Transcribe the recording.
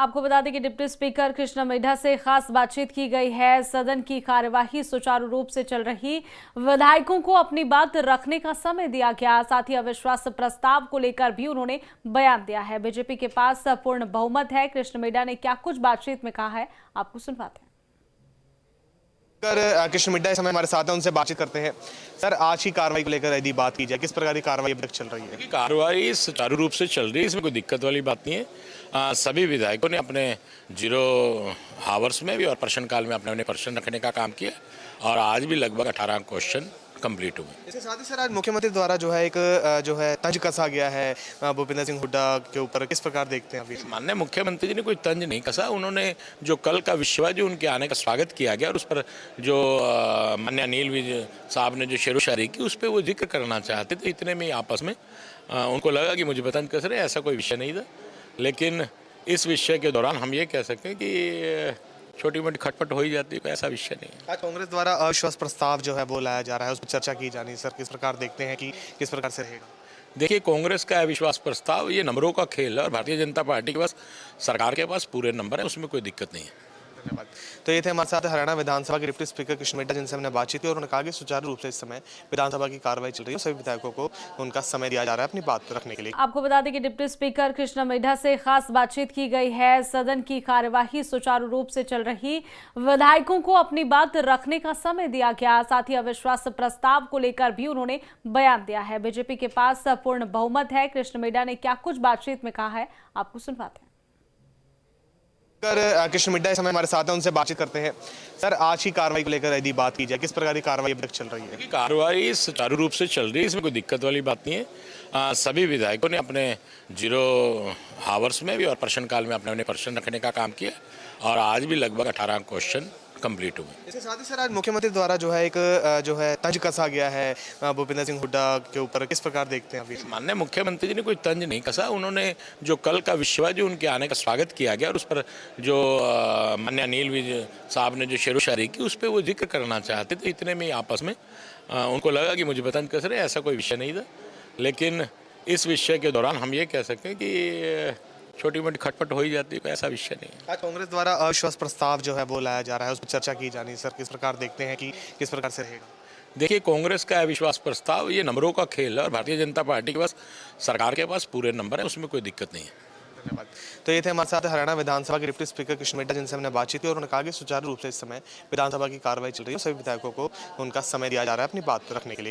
आपको बता दें कि डिप्टी स्पीकर कृष्ण मिड्ढा से खास बातचीत की गई है। सदन की कार्यवाही सुचारू रूप से चल रही, विधायकों को अपनी बात रखने का समय दिया गया। साथ ही अविश्वास प्रस्ताव को लेकर भी उन्होंने बयान दिया है। बीजेपी के पास पूर्ण बहुमत है। कृष्ण मिड्ढा ने क्या कुछ बातचीत में कहा है, आपको सुनवाते हैं। कृष्ण मिड्ढा इस समय हमारे साथ हैं, उनसे बातचीत करते हैं। सर, आज की कार्रवाई को लेकर यदि बात की जाए, किस प्रकार की कार्रवाई अभी तक चल रही है? कार्रवाई सुचारू रूप से चल रही है, इसमें कोई दिक्कत वाली बात नहीं है। सभी विधायकों ने अपने 0 हावर्स में भी और प्रश्नकाल में अपने प्रश्न रखने का काम किया और आज भी लगभग 18 क्वेश्चन कंप्लीट हुए। इसके साथ ही सर, आज मुख्यमंत्री द्वारा एक तंज कसा गया है भूपेंद्र सिंह हुड्डा के ऊपर, किस प्रकार देखते हैं अभी? माननीय मुख्यमंत्री जी ने कोई तंज नहीं कसा। उन्होंने जो कल का विषय है, जो उनके आने का स्वागत किया गया और उस पर जो माननीय अनिल विज साहब ने जो शेरोशायरी की, उस पर वो जिक्र करना चाहते थे। इतने में आपस में उनको लगा कि मुझे तंज कस रहे, ऐसा कोई विषय नहीं था। लेकिन इस विषय के दौरान हम ये कह सकते हैं कि छोटी मोटी खटपट हो ही जाती है, कोई ऐसा विषय नहीं है। आज कांग्रेस द्वारा अविश्वास प्रस्ताव वो लाया जा रहा है, उस पर चर्चा की जानी। सर, किस प्रकार देखते हैं कि किस प्रकार से रहेगा? देखिए, कांग्रेस का अविश्वास प्रस्ताव ये नंबरों का खेल है और भारतीय जनता पार्टी के पास, सरकार के पास पूरे नंबर है, उसमें कोई दिक्कत नहीं है। धन्यवाद। तो ये थे हमारे साथ हरियाणा विधानसभा के डिप्टी स्पीकर कृष्ण मिड्ढा, जिनसे हमने बातचीत की और उन्होंने कहा कि सुचारू रूप से इस समय विधानसभा की कार्रवाई चल रही है। सभी विधायकों को उनका समय दिया जा रहा है अपनी बात रखने के लिए। आपको बता दें कि डिप्टी स्पीकर कृष्ण मिड्ढा से खास बातचीत की गई है। सदन की कार्यवाही सुचारू रूप से चल रही, विधायकों को अपनी बात रखने का समय दिया गया। साथ ही अविश्वास प्रस्ताव को लेकर भी उन्होंने बयान दिया है। बीजेपी के पास पूर्ण बहुमत है। कृष्ण मिड्ढा ने क्या कुछ बातचीत में कहा है, आपको सुनवाते हैं। कृष्ण मिड्ढा इस समय हमारे साथ हैं, उनसे बातचीत करते हैं। सर, आज की कार्रवाई को लेकर यदि बात की जाए, किस प्रकार की कार्रवाई अभी तक चल रही है? कार्रवाई सुचारू रूप से चल रही है, इसमें कोई दिक्कत वाली बात नहीं है। सभी विधायकों ने अपने 0 हावर्स में भी और प्रश्नकाल में अपने प्रश्न रखने का काम किया और आज भी लगभग 18 क्वेश्चन कंप्लीट हुए। इसके साथ ही सर, आज मुख्यमंत्री द्वारा तंज कसा गया है भूपेंद्र सिंह हुड्डा के ऊपर, किस प्रकार देखते हैं अभी? माननीय मुख्यमंत्री जी ने कोई तंज नहीं कसा। उन्होंने जो कल का विषय है, जो उनके आने का स्वागत किया गया और उस पर जो माननीय अनिल विज साहब ने जो शेरोशायरी की, उस पर वो जिक्र करना चाहते थे। इतने में आपस में उनको लगा कि मुझे तंज कस रहे, ऐसा कोई विषय नहीं था। लेकिन इस विषय के दौरान हम ये कह सकते हैं कि छोटी मोटी खटपट हो ही जाती है, कोई ऐसा विषय नहीं है। आज कांग्रेस द्वारा अविश्वास प्रस्ताव वो लाया जा रहा है, उस पर चर्चा की जानी। सर, किस प्रकार देखते हैं कि किस प्रकार से रहेगा? देखिए, कांग्रेस का अविश्वास प्रस्ताव ये नंबरों का खेल है और भारतीय जनता पार्टी के पास, सरकार के पास पूरे नंबर है, उसमें कोई दिक्कत नहीं है। धन्यवाद। तो ये थे हमारे साथ हरियाणा विधानसभा के डिप्टी स्पीकर कृष्ण मिड्ढा, जिनसे हमने बातचीत की और उन्होंने कहा कि सुचारू रूप से इस समय विधानसभा की कार्रवाई चल रही है। सभी विधायकों को उनका समय दिया जा रहा है अपनी बात रखने के लिए।